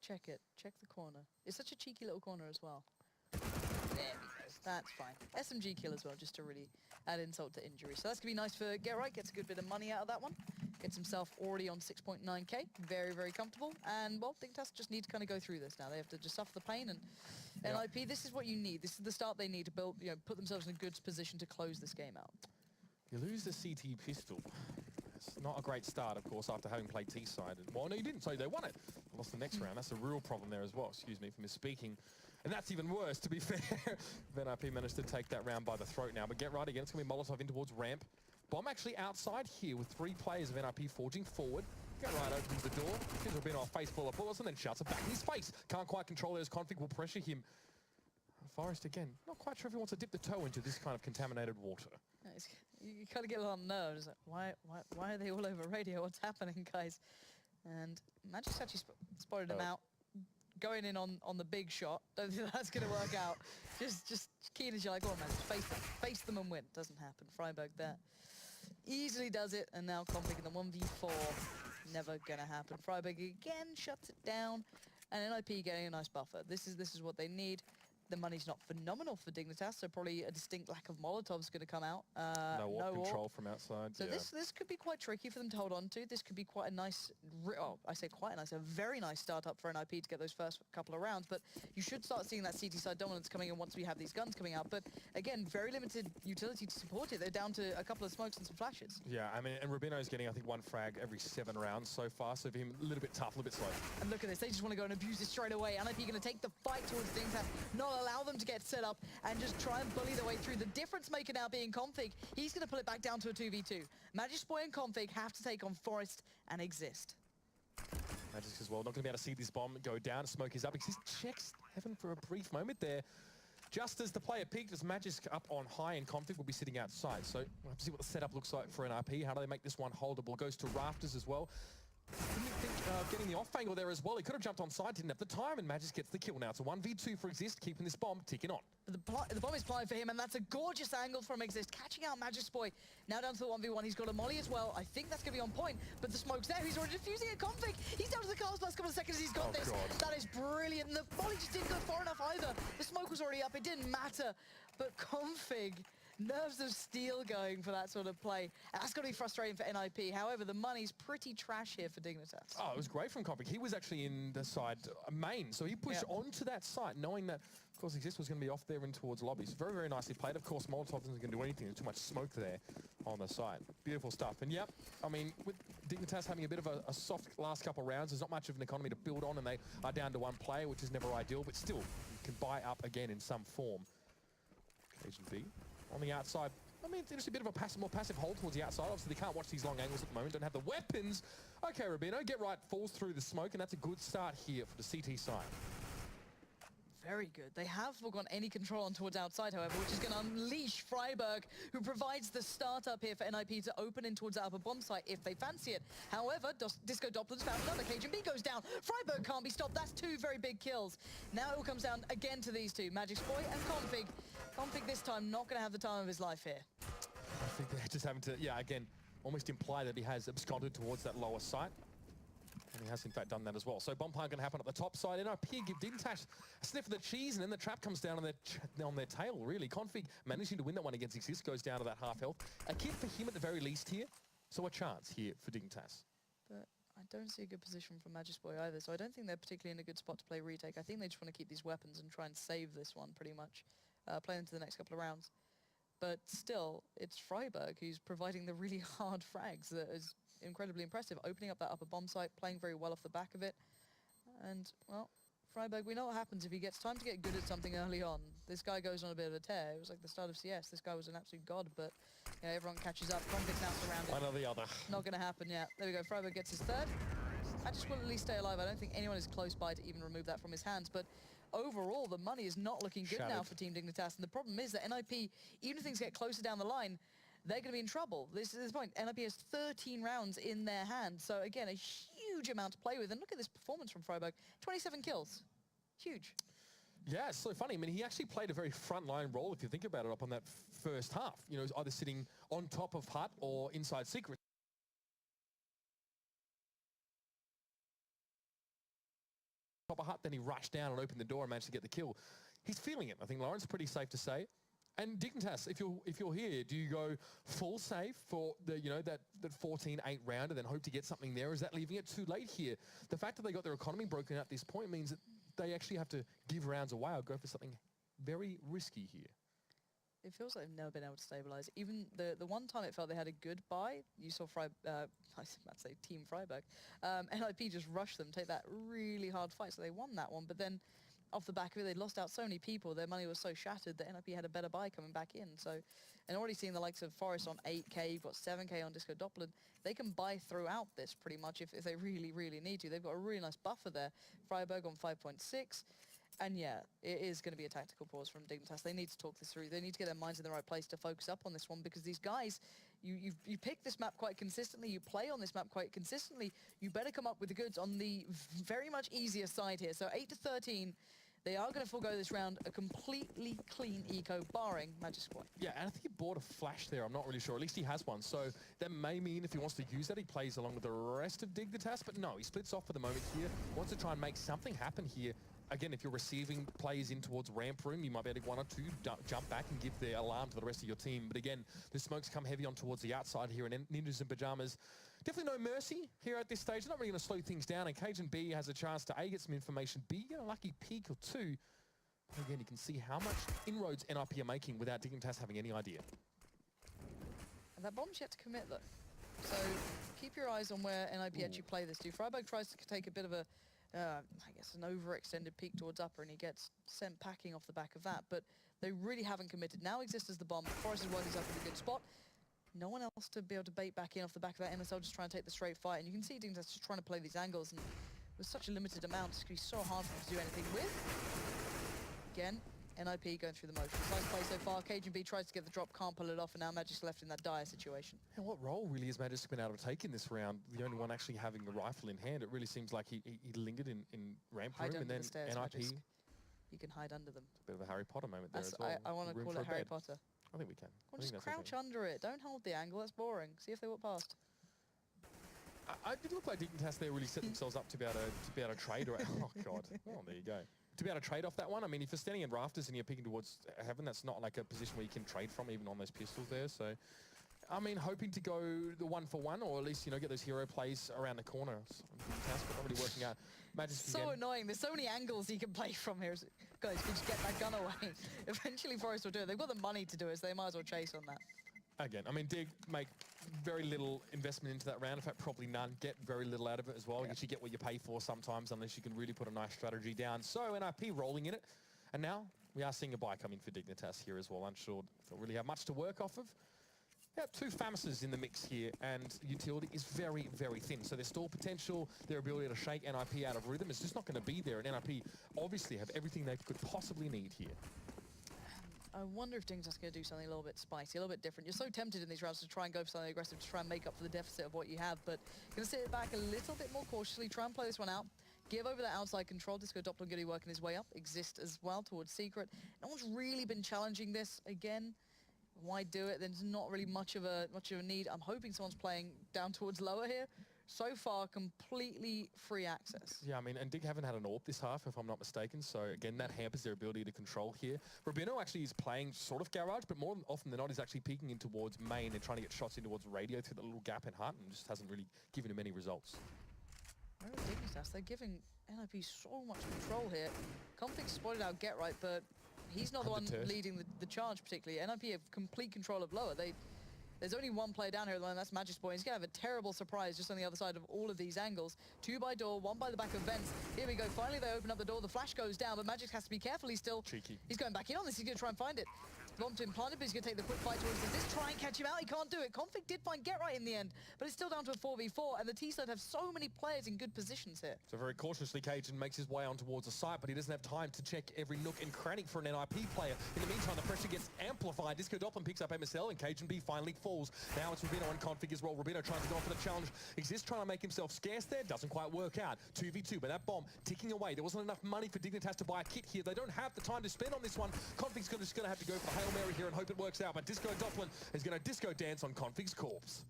check it. Check the corner. It's such a cheeky little corner as well. There we go. That's fine. SMG kill as well, just to really add insult to injury. So that's going to be nice for Get Right. Gets a good bit of money out of that one. Gets himself already on 6.9k. Very, very comfortable. And, well, dignitas just need to kind of go through this now. They have to just suffer the pain. And NIP, this is what you need. This is the start they need to build, put themselves in a good position to close this game out. You lose the CT pistol. It's not a great start, of course, after having played T-side. Well, no, you didn't, so they won it. Lost the next round. That's a real problem there as well. Excuse me for misspeaking. And that's even worse, to be fair. NIP managed to take that round by the throat now. But Get Right again. It's going to be Molotov in towards ramp. Bomb actually outside here with 3 players of NIP forging forward. Get right, opens the door, gives Rubino a face full of bullets and then shouts it back in his face. Can't quite control those. Config will pressure him. Forest again, not quite sure if he wants to dip the toe into this kind of contaminated water. Yeah, you kind of get a lot of nerves. Like, why are they all over radio? What's happening, guys? And Magic's actually spotted him out. Going in on the big shot. Don't think that's going to work out. Just keen as you like. Go on, man. Face them. Face them and win. Doesn't happen. Freiburg there easily does it. And now Config in the 1v4. Never going to happen. Freiburg again shuts it down. And NIP getting a nice buffer. This is what they need. The money's not phenomenal for Dignitas, so probably a distinct lack of Molotovs going to come out. No warp control from outside. So this could be quite tricky for them to hold on to. This could be quite a nice, I say quite a nice, a very nice startup for NIP to get those first couple of rounds. But you should start seeing that CT side dominance coming in once we have these guns coming out. But again, very limited utility to support it. They're down to a couple of smokes and some flashes. Yeah, I mean, and Rubino's getting, I think, 1 frag every 7 rounds so far. So for him, a little bit tough, a little bit slow. And look at this. They just want to go and abuse it straight away. NIP going to take the fight towards Dignitas, not allow them to get set up and just try and bully their way through. The difference maker now being Config. He's going to pull it back down to a 2v2. Magispoi and Config have to take on Forest and Exist. Magic as well, not going to be able to see this bomb go down. Smoke is up. Exist checks Heaven for a brief moment there. Just as the player peaked, as Magic up on high and Config will be sitting outside. So we'll have to see what the setup looks like for NIP. How do they make this one holdable? Goes to Rafters as well. Didn't think getting the off angle there as well. He could have jumped on side, didn't have the time, and Magis gets the kill now. It's a 1v2 for Exist, keeping this bomb ticking on. The bomb is plied for him, and that's a gorgeous angle from Exist, catching out Magispoi. Now down to the 1v1, he's got a molly as well. I think that's going to be on point, but the smoke's there. He's already defusing a Config. He's down to the cars last couple of seconds. He's got this. God. That is brilliant. And the molly just didn't go far enough either. The smoke was already up. It didn't matter. But Config, nerves of steel going for that sort of play. And that's going to be frustrating for NIP. However, the money's pretty trash here for Dignitas. Oh, it was great from Config. He was actually in the side main, so he pushed onto that site, knowing that, of course, Exist was going to be off there and towards lobbies. Very, very nicely played. Of course, Molotov isn't going to do anything. There's too much smoke there on the side. Beautiful stuff. And yep, I mean, with Dignitas having a bit of a soft last couple of rounds, there's not much of an economy to build on, and they are down to 1 player, which is never ideal, but still, you can buy up again in some form. Agent B on the outside. I mean, it's just a bit of a more passive hold towards the outside. Obviously, they can't watch these long angles at the moment, don't have the weapons. Okay, Rubino, get right, falls through the smoke, and that's a good start here for the CT side. Very good. They have forgone any control on towards outside, however, which is going to unleash Freiburg, who provides the startup here for NIP to open in towards the upper bomb site if they fancy it. However, Disco Doppler's found another. Cajun B goes down. Freiburg can't be stopped. That's 2 very big kills. Now it all comes down again to these two, Magispoi and Config. Config this time not going to have the time of his life here. I think they're just having to, again, almost imply that he has absconded towards that lower site. And he has, in fact, done that as well. So bomb plant going to happen at the top side. NIP give Dignitas a sniff of the cheese, and then the trap comes down on their tail, really. Config managing to win that one against Exist, goes down to that half health. A kill for him at the very least here. So a chance here for Dignitas. But I don't see a good position from Magispoi either, so I don't think they're particularly in a good spot to play retake. I think they just want to keep these weapons and try and save this one, pretty much. Play into the next couple of rounds. But still, it's Freiburg who's providing the really hard frags that is incredibly impressive, opening up that upper bomb site, playing very well off the back of it. And, well, Freiburg, we know what happens if he gets time to get good at something early on. This guy goes on a bit of a tear. It was like the start of CS. This guy was an absolute god, but everyone catches up. Config's now surrounded. One or the other. Not going to happen yet. There we go. Freiburg gets his 3rd. I just will at least stay alive. I don't think anyone is close by to even remove that from his hands, but overall, the money is not looking good now for Team Dignitas, and the problem is that NIP, even if things get closer down the line, they're going to be in trouble. This is the point. NIP has 13 rounds in their hands, so again, a huge amount to play with. And look at this performance from Freiburg. 27 kills. Huge. Yeah, it's so funny. I mean, he actually played a very frontline role, if you think about it, up on that first half. You know, he's either sitting on top of Hut or inside Secret. Top of Hut, then he rushed down and opened the door and managed to get the kill. He's feeling it, I think, Lawrence, pretty safe to say. And Dignitas, if you're here, do you go full save for the that 14-8 round and then hope to get something there? Or is that leaving it too late here? The fact that they got their economy broken at this point means that they actually have to give rounds away or go for something very risky here. It feels like they've never been able to stabilize. Even the one time it felt they had a good buy, you saw I was about to say Team Freiburg. NIP just rushed them, take that really hard fight, so they won that one. But then off the back of it. They'd lost out so many people. Their money was so shattered that NIP had a better buy coming back in. So, and already seeing the likes of Forest on 8K, you've got 7K on Disco Doppler. They can buy throughout this pretty much if they really, really need to. They've got a really nice buffer there. Freiburg on 5.6. And yeah, it is going to be a tactical pause from dignitas. They need to talk this through. They need to get their minds in the right place to focus up on this one, because these guys, you pick this map quite consistently, you play on this map quite consistently, you better come up with the goods on the very much easier side here. So 8-13, they are going to forego this round, a completely clean eco, barring Magic Squad. Yeah, and I think he bought a flash there, I'm not really sure. At least he has one, so that may mean if he wants to use that, he plays along with the rest of dignitas, but no, he splits off for the moment here, wants to try and make something happen here. Again, if you're receiving players in towards ramp room, you might be able to one or two jump back and give the alarm to the rest of your team. But again, the smokes come heavy on towards the outside here, and ninjas and pyjamas. Definitely no mercy here at this stage. They're not really going to slow things down, and Cajun B has a chance to A, get some information, B, get a lucky peek or two. And again, you can see how much inroads NIP are making without dignitas having any idea. And that bomb's yet to commit, though. So keep your eyes on where NIP actually play this to. Freiburg tries to take a bit of a I guess an overextended peak towards upper, and he gets sent packing off the back of that, but they really haven't committed. Now exists as the bomb. Forest is working up in a good spot. No one else to be able to bait back in off the back of that. MSL just trying to take the straight fight, and you can see dignitas just trying to play these angles, and with such a limited amount, it's going to be so hard for them to do anything with. Again, NIP going through the motions. Nice play so far. Cajun B tries to get the drop, can't pull it off, and now Magic's left in that dire situation. And what role really has Magic been able to take in this round? The only one actually having the rifle in hand. It really seems like he lingered in ramp room, and then stairs, NIP. Magic. You can hide under them. A bit of a Harry Potter moment there as well. I want to call it Harry Potter. I think we can. Well, just crouch under it. Don't hold the angle. That's boring. See if they walk past. I did look like dignitas there really set themselves up to be able to trade. Oh God! Oh, there you go. To be able to trade off that one. I mean, if you're standing in rafters and you're picking towards heaven, that's not like a position where you can trade from, even on those pistols there. So, I mean, hoping to go the 1-for-1, or at least, you know, get those hero plays around the corner. Task, but not really working out. Magic so again. Annoying. There's so many angles he can play from here. Guys, can you get that gun away? Eventually, Forest will do it. They've got the money to do it, so they might as well chase on that. Again, I mean, Dig make very little investment into that round. In fact, probably none. Get very little out of it as well. Yeah. You actually get what you pay for sometimes, unless you can really put a nice strategy down. So NIP rolling in it. And now we are seeing a buy come in for dignitas here as well. Unsure if they'll really have much to work off of. Yeah, two FAMASes in the mix here, and utility is very, very thin. So their stall potential, their ability to shake NIP out of rhythm is just not going to be there. And NIP obviously have everything they could possibly need here. I wonder if dignitas going to do something a little bit spicy, a little bit different. You're so tempted in these rounds to try and go for something aggressive, to try and make up for the deficit of what you have, but going to sit back a little bit more cautiously, try and play this one out, give over that outside control. Disco Doppler going to be working his way up, exist as well towards Secret. No one's really been challenging this again. Why do it? There's not really much of a need. I'm hoping someone's playing down towards lower here. So far, completely free access. Yeah, I mean, and Dig haven't had an AWP this half, if I'm not mistaken. So, again, that hampers their ability to control here. Rubino actually is playing sort of garage, but more often than not, is actually peeking in towards main and trying to get shots in towards radio through the little gap in hut, and just hasn't really given him any results. dignitas, they're giving NIP so much control here. Config spotted out Get Right, but he's not the one leading the charge particularly. NIP have complete control of lower. There's only one player down here at the moment, that's Magic's boy. He's going to have a terrible surprise just on the other side of all of these angles. 2 by door, 1 by the back of vents. Here we go, finally they open up the door, the flash goes down, but Magic has to be careful, he's still... Cheeky. He's going back in on this, he's going to try and find it. Bomb to implanted, but he's going to take the quick fight towards this. Try and catch him out, he can't do it. Config did find Get Right in the end, but it's still down to a 4v4, and the T-side have so many players in good positions here. So very cautiously, Cajun makes his way on towards the site, but he doesn't have time to check every nook and cranny for an NIP player. In the meantime, the pressure gets amplified. Disco Doppler picks up MSL, and Cajun B finally falls. Now it's Rubino and Config as well. Rubino trying to go for the challenge. Exist trying to make himself scarce there. Doesn't quite work out. 2v2, but that bomb ticking away. There wasn't enough money for dignitas to buy a kit here. They don't have the time to spend on this one. Config's just going to have to go for the Hail Mary here and hope it works out, but Disco Doppler is going to disco dance on Config's corpse.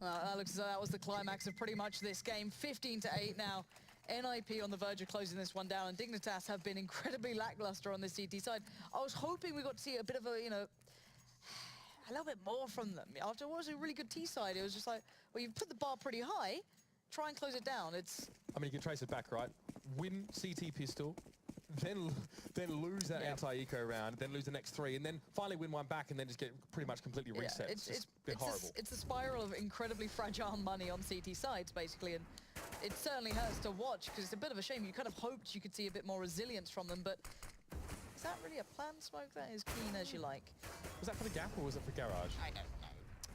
Well, that looks as though that was the climax of pretty much this game. 15-8 now. NIP on the verge of closing this one down, and dignitas have been incredibly lackluster on this CT side. I was hoping we got to see a bit of a, you know, a little bit more from them. After what was a really good T side, it was just like, well, you've put the bar pretty high, try and close it down. I mean, you can trace it back, right? Win CT pistol, then lose that anti-eco round, then lose the next 3, and then finally win one back, and then just get pretty much completely reset. Yeah, it's been horrible. It's a spiral of incredibly fragile money on CT sides, basically, and it certainly hurts to watch because it's a bit of a shame. You kind of hoped you could see a bit more resilience from them, but is that really a planned smoke? That is keen as you like. Was that for the gap or was it for garage? I don't know.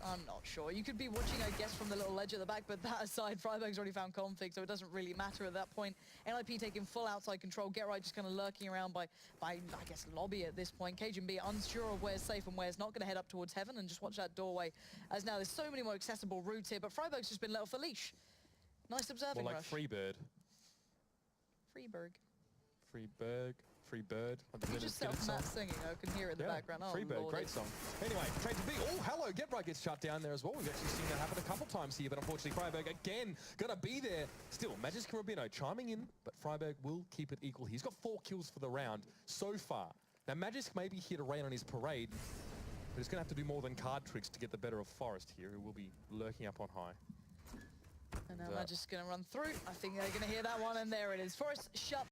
I'm not sure. You could be watching, I guess, from the little ledge at the back, but that aside, Freiburg's already found config, so it doesn't really matter at that point. NIP taking full outside control. Get Right just kind of lurking around by I guess, lobby at this point. Cajun B unsure of where's safe and where's not, going to head up towards heaven and just watch that doorway, as now there's so many more accessible routes here, but Freiburg's just been let off a leash. Nice observing More like rush. Freebird. Freeberg. Freeberg. Freebird. You just set off Matt singing. I can hear it in the background. Oh, Freebird, Lordy. great song. Anyway, Cajun B. Oh, hello. Get Right gets shut down there as well. We've actually seen that happen a couple times here, but unfortunately Freiburg again gonna be there. Still, Magisk and Rubino chiming in, but Freiburg will keep it equal. He's got 4 kills for the round so far. Now Magisk may be here to rain on his parade, but he's gonna have to do more than card tricks to get the better of Forest here, who will be lurking up on high. And now Magic's gonna run through. I think they're gonna hear that one, and there it is. Forest shut